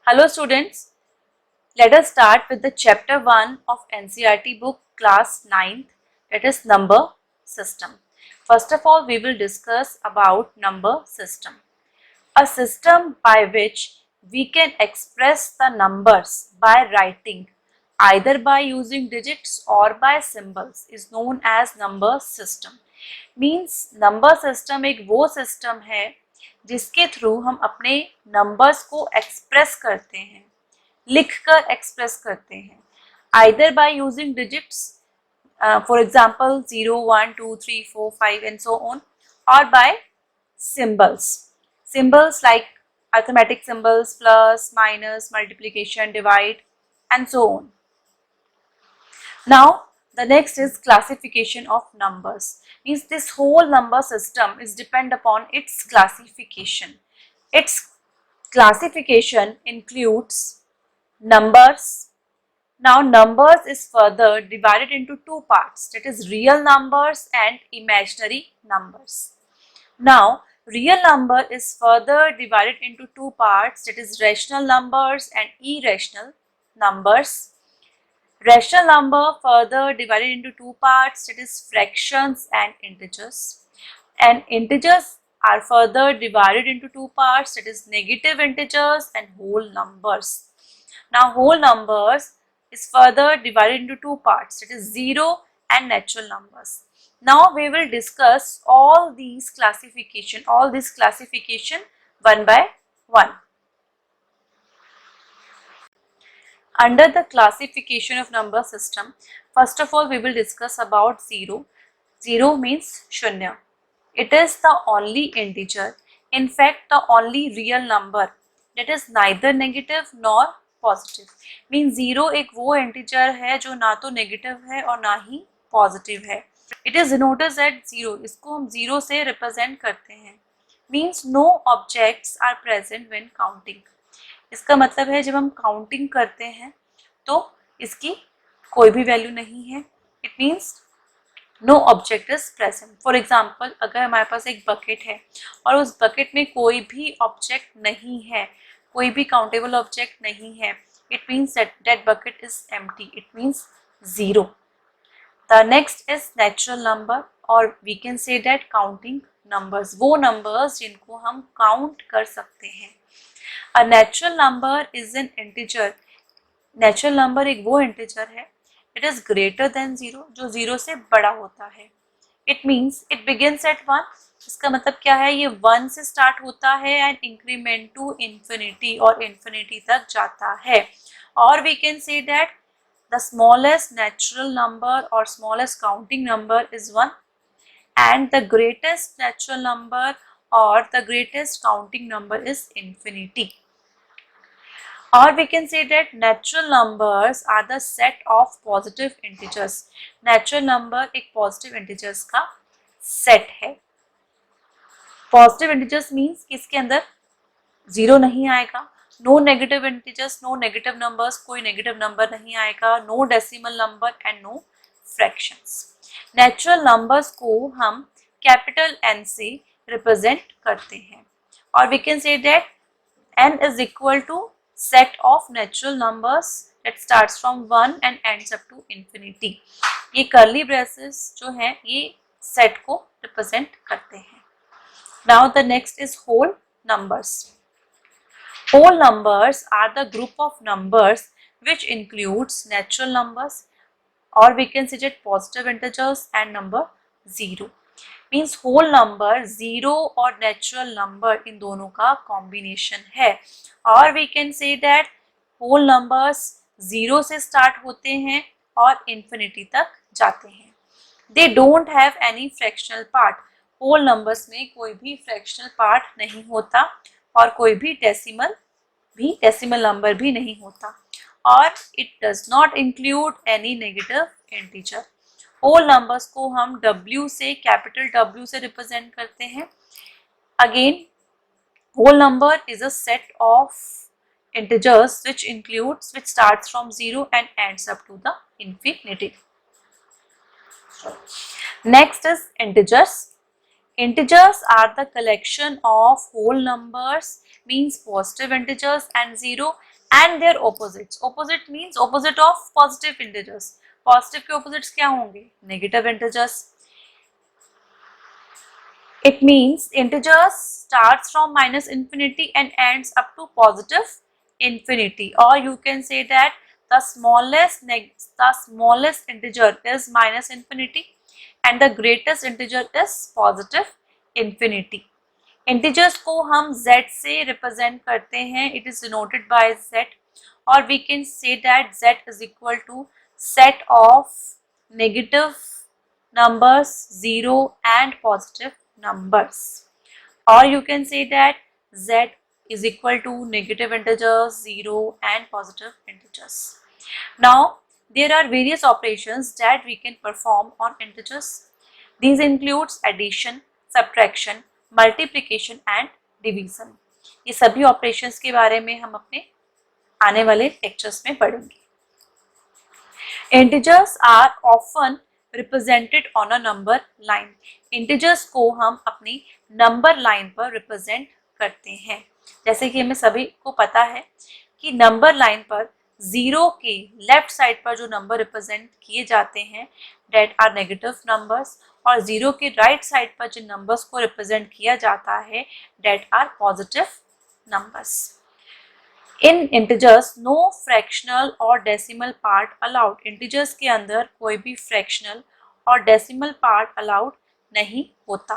Hello students, let us start with the chapter 1 of NCERT book class 9th, that is number system. First of all, we will discuss about number system. A system by which we can express the numbers by writing either by using digits or by symbols is known as number system. Means number system एक वो system है जिसके through हम अपने numbers को express करते हैं, लिखकर एक्सप्रेस करते हैं, either by using digits for example 0 1 2 3 4 5 and so on, और by symbols like arithmetic symbols plus, minus, multiplication, divide and so on. Now the next is classification of numbers. Means this whole number system is depend upon its classification. Its classification includes numbers. Now numbers is further divided into two parts, that is real numbers and imaginary numbers. Now real number is further divided into two parts, that is rational numbers and irrational numbers. Rational number further divided into two parts, that is fractions and integers. And integers are further divided into two parts, that is negative integers and whole numbers. Now whole numbers is further divided into two parts, that is zero and natural numbers. Now we will discuss all these classification one by one. Under the classification of number system, first of all we will discuss about zero. Zero means shunya. It is the only integer, in fact the only real number that is neither negative nor positive. Mean zero एक वो integer है जो ना तो negative है और ना ही पॉजिटिव है. It is denoted at zero. इसको हम जीरो से रिप्रेजेंट करते हैं. Means no objects are present when counting. इसका मतलब है जब हम काउंटिंग करते हैं तो इसकी कोई भी वैल्यू नहीं है. It means no object is present. For example अगर हमारे पास एक बकेट है और उस बकेट में कोई भी ऑब्जेक्ट नहीं है, कोई भी काउंटेबल ऑब्जेक्ट नहीं है, it means that bucket is empty. It means zero. The next is natural number or we can say that counting numbers. वो numbers जिनको हम count कर सकते हैं. A natural number is an integer. Natural number एक वो integer है. It is greater than zero, जो zero से बड़ा होता है. It means it begins at 1. इसका मतलब क्या है, ये 1 से स्टार्ट होता है एंड इंक्रीमेंट टू इंफिनिटी और इंफिनिटी तक जाता है. और we can say that the smallest natural number और smallest counting number is 1 and the greatest natural number और the greatest counting number is infinity. और we can say that natural numbers are the set of positive integers. Natural number एक positive integers का set है. Positive integers means इसके अंदर zero नहीं आएगा. No negative integers, no negative numbers, कोई negative number नहीं आएगा. No decimal number and no fractions. Natural numbers को हम कैपिटल एन से रिप्रेजेंट करते हैं और we can say that n is equal to set of natural numbers that starts from 1 and ends up to infinity. ये curly braces जो हैं ये सेट को रिप्रेजेंट करते हैं. Now the next is whole numbers. Whole numbers are the group of numbers which includes natural numbers or we can say that positive integers and number 0. Means whole number 0 और natural number इन दोनों का combination है. और we can say that whole numbers 0 से start होते हैं और infinity तक जाते हैं. They don't have any fractional part. Whole numbers में कोई भी फ्रैक्शनल पार्ट नहीं होता और कोई भी डेसिमल नंबर भी नहीं होता और it does not include any negative integer. Whole numbers को हम W से, कैपिटल W से रिप्रेजेंट करते हैं. Again whole number is a set of integers which starts from 0 and ends up to the infinity. Next is integers. Integers are the collection of whole numbers, means positive integers and 0 and their opposites. Opposite means opposite of positive integers. Positive के opposites क्या होंगे? Negative integers. It means integers starts from minus infinity and ends up to positive infinity, or you can say that the smallest integer is minus infinity and the greatest integer is positive infinity. Integers को हम z से represent करते हैं. It is denoted by z, और we can say that z is equal to set of negative numbers 0 and positive numbers, or you can say that z is equal to negative integers 0 and positive integers. Now there are various operations that we can perform on integers. These includes addition, subtraction, multiplication and division. ये सभी operations के बारे में हम अपने आने वाले lectures में पढ़ेंगे. Integers are often represented on a number line. Integers को हम अपनी नंबर लाइन पर रिप्रेजेंट करते हैं. जैसे कि हमें सभी को पता है कि नंबर लाइन पर 0 के लेफ्ट साइड पर जो नंबर रिप्रेजेंट किए जाते हैं डेट आर नेगेटिव नंबर्स, और 0 के राइट साइड पर जिन नंबर्स को रिप्रेजेंट किया जाता है that are positive numbers. In integers no fractional और डेसिमल पार्ट अलाउड. इंटीजर्स के अंदर कोई भी फ्रैक्शनल और डेसिमल पार्ट अलाउड नहीं होता.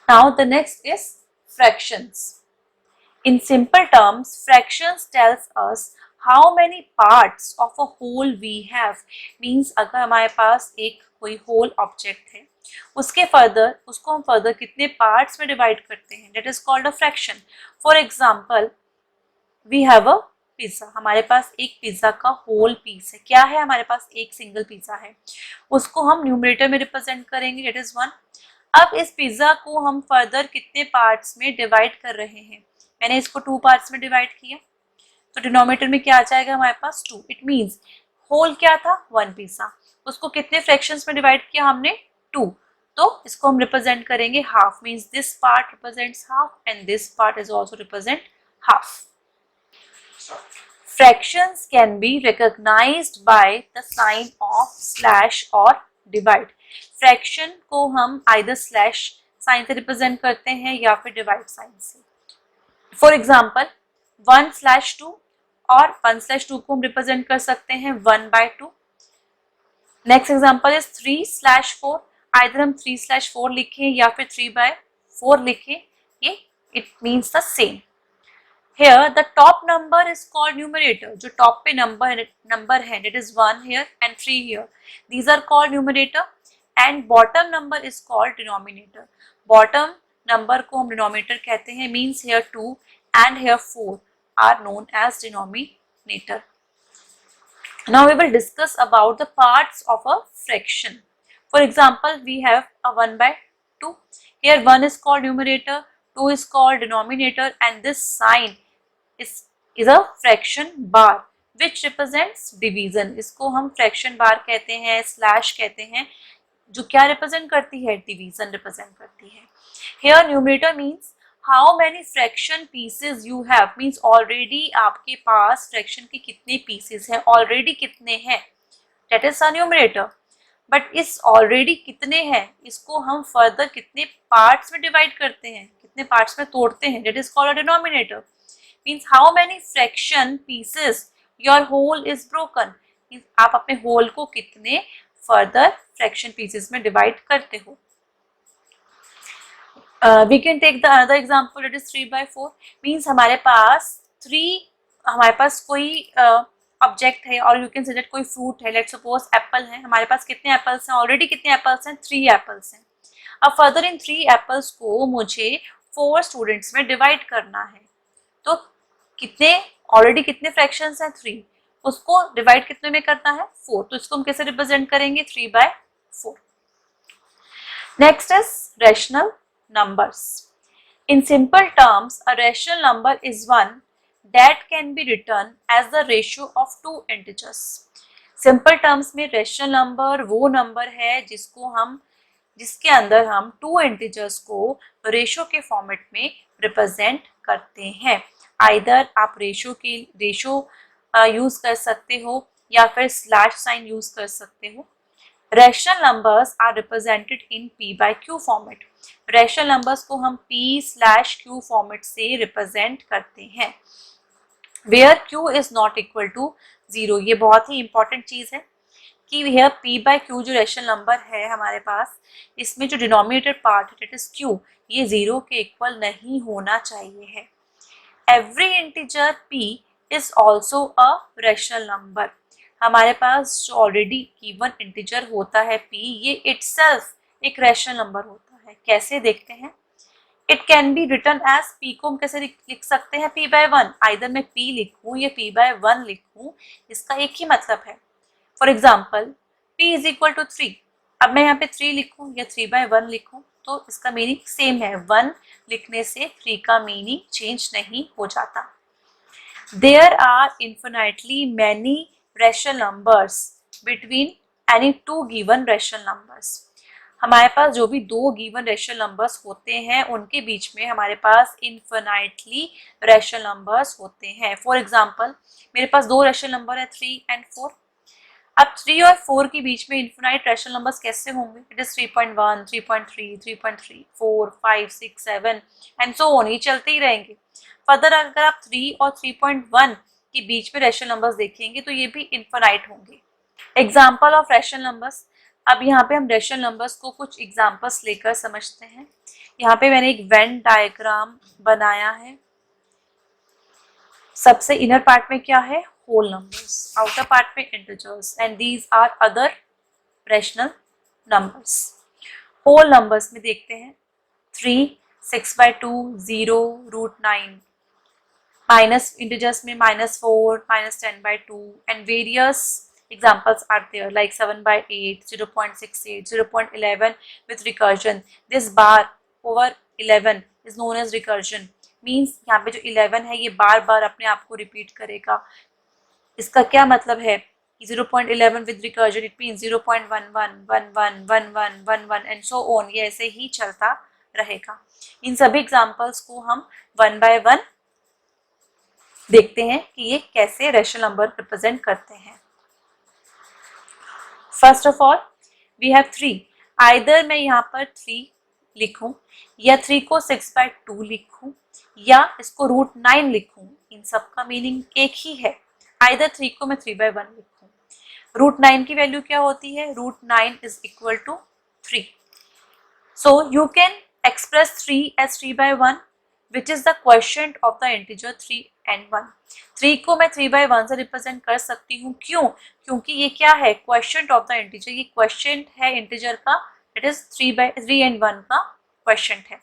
Now the next is fractions. In simple terms, fractions tells us how many parts of a whole we have. Means अगर हमारे पास एक कोई whole object है, उसको हम फर्दर कितने parts में डिवाइड करते हैं, that is called a fraction. For example, we have a pizza. हमारे पास एक पिज्जा का whole piece है. क्या है? हमारे पास एक सिंगल पिज्जा है. उसको हम न्यूमरेटर में रिप्रेजेंट करेंगे, that is 1. अब इस पिज्जा को हम फर्दर कितने पार्ट्स में डिवाइड कर रहे हैं? मैंने इसको 2 पार्ट्स में डिवाइड किया, तो डिनोमिनेटर में क्या आ जाएगा हमारे पास? 2. इट मींस होल क्या था? 1 पिज्जा. उसको कितने फ्रैक्शंस में डिवाइड किया हमने? 2. तो इसको हम रिप्रेजेंट करेंगे half. Means this part represents half and this part is also represent half. Fractions can be recognised by the sign of slash और डिवाइड. फ्रैक्शन को हम आइदर स्लैश साइन से रिप्रेजेंट करते हैं या फिर डिवाइड साइन से. फॉर एग्जाम्पल 1/2 और 1/2 को हम रिप्रेजेंट कर सकते हैं 1/2. Next example is 3/4. आइदर हम 3/4 लिखें या फिर 3/4 लिखें, ये it means the same. Here the top number is called numerator. जो टॉप पे नंबर है it is 1 here and 3 here. These are called numerator. And bottom number is called denominator. Bottom number को हम डिनोमिनेटर कहते हैं. Means here 2 and here 4 are known as denominator. Now we will discuss about the parts of a fraction. For example, we have a 1/2. Here 1 is called numerator, 2 is called denominator, and this sign is a fraction bar which represents division. इसको हम fraction bar कहते हैं, slash कहते हैं, जो क्या represent करती है? Division represent करती है. Here numerator means how many fraction pieces you have. means already आपके पास fraction के कितने pieces हैं, already कितने हैं, that is a numerator. but इस already कितने हैं, इसको हम further कितने parts में divide करते हैं, कितने parts में तोड़ते हैं, that is called a denominator. means how many fraction pieces your whole is broken. means आप अपने whole को कितने further fraction pieces में divide करते हो. We can take the another example, it is 3/4. means हमारे पास कोई ऑब्जेक्ट है, और यू कैन से दैट कोई फ्रूट है. लेट्स सपोज एप्पल है. हमारे पास कितने एप्पल्स हैं? ऑलरेडी कितने एप्पल्स हैं? 3 एप्पल्स हैं. अब फर्दर इन 3 एप्पल्स को मुझे 4 स्टूडेंट्स में डिवाइड करना है. तो कितने ऑलरेडी कितने फ्रैक्शंस हैं? 3. उसको डिवाइड कितने में करना है? 4. तो इसको हम कैसे रिप्रेजेंट करेंगे? 3/4. Next is rational numbers. In simple terms, a rational number is one that can be written as the ratio of 2 integers. Simple terms में rational number वो number है जिसके अंदर हम 2 integers को ratio के format में represent करते हैं. आइदर आप रेशो यूज कर सकते हो या फिर स्लैश साइन यूज कर सकते हो। Rational numbers are represented in p by q format. Rational numbers को हम p/q फॉर्मेट से रिप्रेजेंट करते हैं where q is not equal to 0। ये बहुत ही इंपॉर्टेंट चीज है कि यह p by q जो रैशनल नंबर है हमारे पास, इसमें जो डिनोमिनेटर पार्ट है दैट इज q, ये 0 के इक्वल नहीं होना चाहिए है। Every integer p is also a rational number. हमारे पास जो ऑलरेडी गिवन इंटीजर होता है p, ये इटसेल्फ एक रैशनल नंबर होता है। कैसे देखते हैं? It can be written as p को हम कैसे लिख सकते हैं? p by 1। आइदर मैं p लिखूं या p by 1 लिखूं, इसका एक ही मतलब है। For example p is equal to 3। अब मैं यहाँ पे 3 लिखूं या 3 by 1 लिखूं तो इसका मीनिंग सेम है। 1 लिखने से 3 का मीनिंग चेंज नहीं हो जाता। There are infinitely many rational numbers between any two given rational numbers. हमारे पास जो भी दो गिवन रैशनल नंबर्स होते हैं उनके बीच में हमारे पास इन्फिनाइटली रैशनल नंबर्स होते हैं। फॉर एग्जाम्पल मेरे पास दो रैशनल नंबर है 3 and 4। अब 3 और 4 के बीच में इन्फिनाइट रैशनल नंबर्स कैसे होंगे? It is 3.1, 3.3, 3.3, 4, 5, 6, 7 and so on, ये चलते ही रहेंगे। फर्दर अगर आप 3 और 3.1 के बीच में रैशनल नंबर्स देखेंगे तो ये भी इन्फिनाइट होंगे। Example of rational numbers. अब यहाँ पे हम रैशनल नंबर्स को कुछ एग्जाम्पल्स लेकर समझते हैं। यहाँ पे मैंने एक वेन डायग्राम बनाया है। सबसे इनर पार्ट में क्या है? होल नंबर्स, आउटर पार्ट में integers, and these are other rational numbers. Whole numbers में देखते हैं 3, 6/2, 0, √9, माइनस इंटीजर्स में -4, -10/2 and various examples are there like 7/8, 0.68, 0.11 with recursion. This bar over 11 is known as recursion. Means यहाँ पे जो 11 है ये बार बार अपने आप को रिपीट करेगा। इसका क्या मतलब है? 0.11 with recursion, it means 0.11, 11, 11, 11 and so on, ये ऐसे ही चलता रहेगा। इन सभी एग्जाम्पल्स को हम 1 by 1 देखते हैं कि ये कैसे रैशनल नंबर रिप्रेजेंट करते हैं। First of all we have 3। Either मैं यहाँ पर 3 लिखूं या 3 को 6/2 लिखूं या इसको √9 लिखूं, इन सब का मीनिंग एक ही है। आइदर 3 को मैं 3/1 लिखूं। √9 की वैल्यू क्या होती है? √9 is equal to 3। So you can express 3 as 3/1 which is the quotient of the integer 3 and 1। 3 को मैं 3/1 से रिप्रेजेंट कर सकती हूँ। क्यों? क्योंकि ये क्या है? Quotient of the integer. ये क्वोशिएंट है इंटीजर का, इट इज 3 and 1 का क्वोशिएंट है।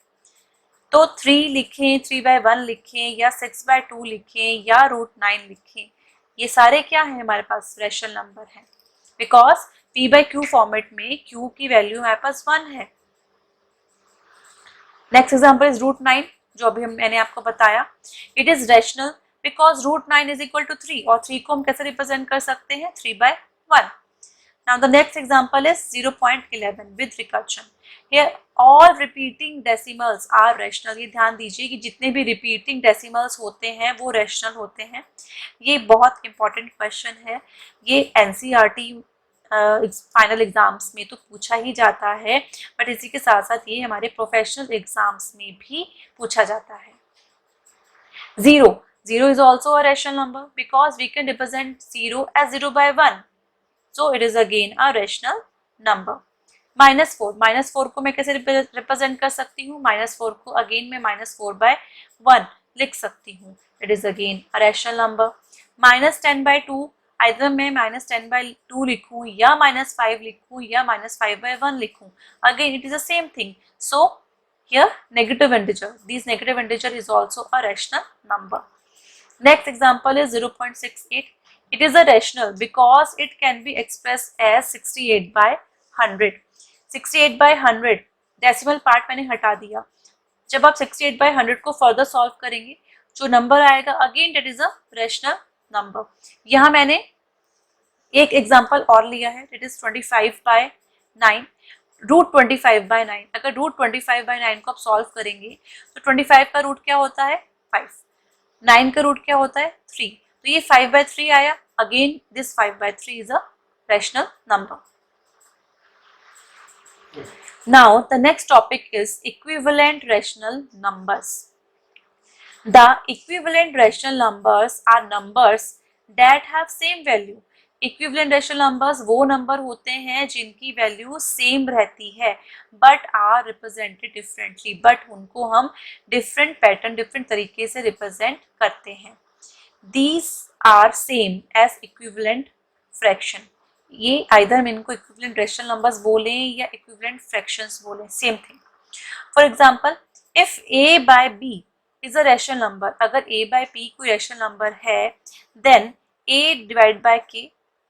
तो 3 लिखें, 3/1 लिखें या 6/2 लिखें या √9 लिखें, ये सारे क्या है? हमारे पास रैशनल नंबर है because p by q format में q की वैल्यू हमारे पास 1 है। नेक्स्ट एग्जाम्पल इज √9 जो अभी मैंने आपको बताया। It is rational because √9 is equal to 3 और 3 को हम कैसे रिप्रेजेंट कर सकते हैं? 3/1। Now the next example is 0.11 with recursion. Here all repeating decimals are rational. ये ध्यान दीजिए कि जितने भी repeating decimals होते हैं वो rational होते हैं। ये बहुत important question है। ये NCERT फाइनल एग्जाम्स में तो पूछा ही जाता है, बट इसी के साथ साथ ये हमारे प्रोफेशनल एग्जाम्स में भी पूछा जाता है। 0 is also a rational number because we can represent 0 as 0/1. So it is again a rational number. -4 को मैं कैसे रिप्रेजेंट कर सकती हूँ? -4 को अगेन मैं -4/1 लिख सकती हूँ। It is again a rational number. -10/2 either मैं -10/2 लिखूँ या -5 लिखूँ या -5/1 लिखूँ, again it is the same thing. So here negative integer, this negative integer is also a rational number. Next example is 0.68. It is a rational because it can be expressed as 68/100. 68/100 decimal part मैंने हटा दिया। जब आप 68/100 को further solve करेंगे जो number आएगा again that is a rational number. यहाँ मैंने एक एग्जाम्पल और लिया है, दैट इज 25/9, √25/9। अगर √25/9 को आप सॉल्व करेंगे तो 25 का रूट क्या होता है? 5। 9 का रूट क्या होता है 3, तो ये 5/3 आया. Again this 5/3 is a rational number. Now the next topic is equivalent rational numbers. The equivalent rational numbers are numbers that have same value. Equivalent rational numbers वो नंबर होते हैं जिनकी वैल्यू सेम रहती है but are represented differently, but उनको हम different pattern different तरीके से रिप्रेजेंट करते हैं. These are same as equivalent fraction. ये आइदर हम इनको इक्विवेलेंट रेशनल नंबर्स बोलें या इक्विवेलेंट फ्रैक्शंस बोलें, same thing. For example if a by b is a rational number, अगर a बाय p कोई रेशनल नंबर है then a divide by k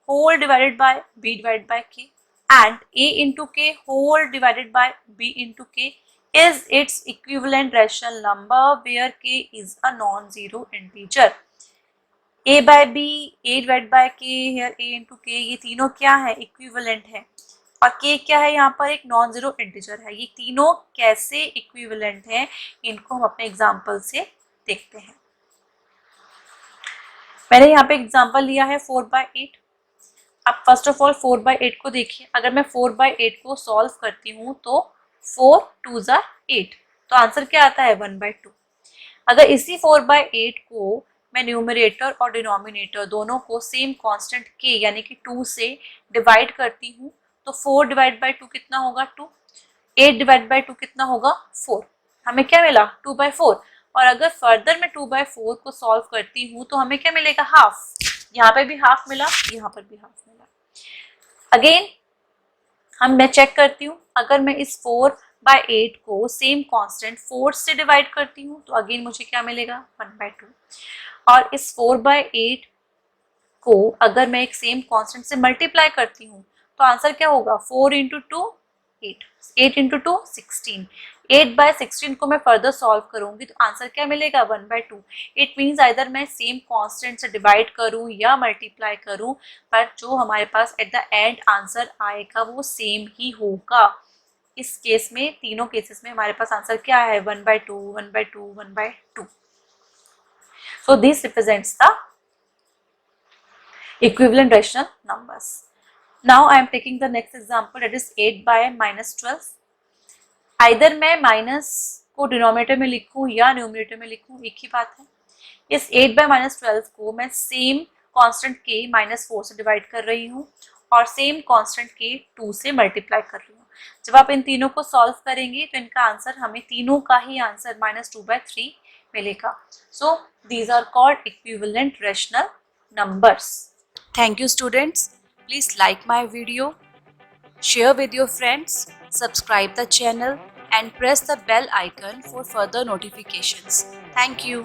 whole divided by b divide by k and a into k whole divided by b into k is its equivalent rational number where k is a non-zero integer. a by b, a divided by k, here a into k, ये तीनों क्या है equivalent है और k क्या है यहाँ पर एक नॉन जीरो इंटीजर है. ये तीनों कैसे इक्विवेलेंट हैं इनको हम अपने एग्जांपल से देखते हैं. मैंने यहाँ पे एग्जांपल लिया है 4/8. अब फर्स्ट ऑफ ऑल 4/8 को देखिए. अगर मैं 4/8 को सॉल्व करती हूँ तो 4 2s are 8, तो आंसर क्या आता है 1/2. अगर इसी 4/8 को मैं न्यूमरेटर और डिनोमिनेटर दोनों को सेम कांस्टेंट k यानी कि 2 से डिवाइड करती हूँ तो 4 डिवाइड बाय 2 कितना होगा 2, 8 डिवाइड बाय 2 कितना होगा 4. हमें क्या मिला 2/4. और अगर फर्दर मैं 2/4 को सॉल्व करती हूँ तो हमें क्या मिलेगा हाफ. यहाँ पे भी हाफ मिला, यहाँ पर भी हाफ मिला. अगेन मैं चेक करती हूँ, अगर मैं इस 4/8 को सेम कांस्टेंट 4 से डिवाइड करती हूँ तो अगेन मुझे क्या मिलेगा 1/2. और इस 4/8 को अगर मैं एक सेम कांस्टेंट से मल्टीप्लाई करती हूँ तो आंसर क्या होगा 4 इंटू 2 8, 8 इंटू 2 16. 8/16 को मैं फर्दर सॉल्व करूंगी तो आंसर क्या मिलेगा 1/2. इट मीन्स आइदर मैं सेम कांस्टेंट से डिवाइड करूं या मल्टीप्लाई करूं, पर जो हमारे पास एट द एंड आंसर आएगा वो सेम ही होगा. इस केस में तीनों केसेस में हमारे पास आंसर क्या है 1/2 1/2 1/2. So this represents the equivalent rational numbers. Now I am taking the next example, that is 8/-12. Either मैं माइनस को डिनोमिनेटर में लिखूं या न्यूमरेटर में लिखूं एक ही बात है. इस 8/-12 को मैं सेम कांस्टेंट k -4 से डिवाइड कर रही हूँ और सेम कांस्टेंट k 2 से मल्टीप्लाई कर रही हूँ. जब आप इन तीनों को सॉल्व करेंगे तो इनका आंसर हमें तीनों का ही आंसर -2/3 मिलेगा. So these are called equivalent rational numbers. Thank you students. Please like my video, share with your friends, subscribe the channel and press the bell icon for further notifications. Thank you.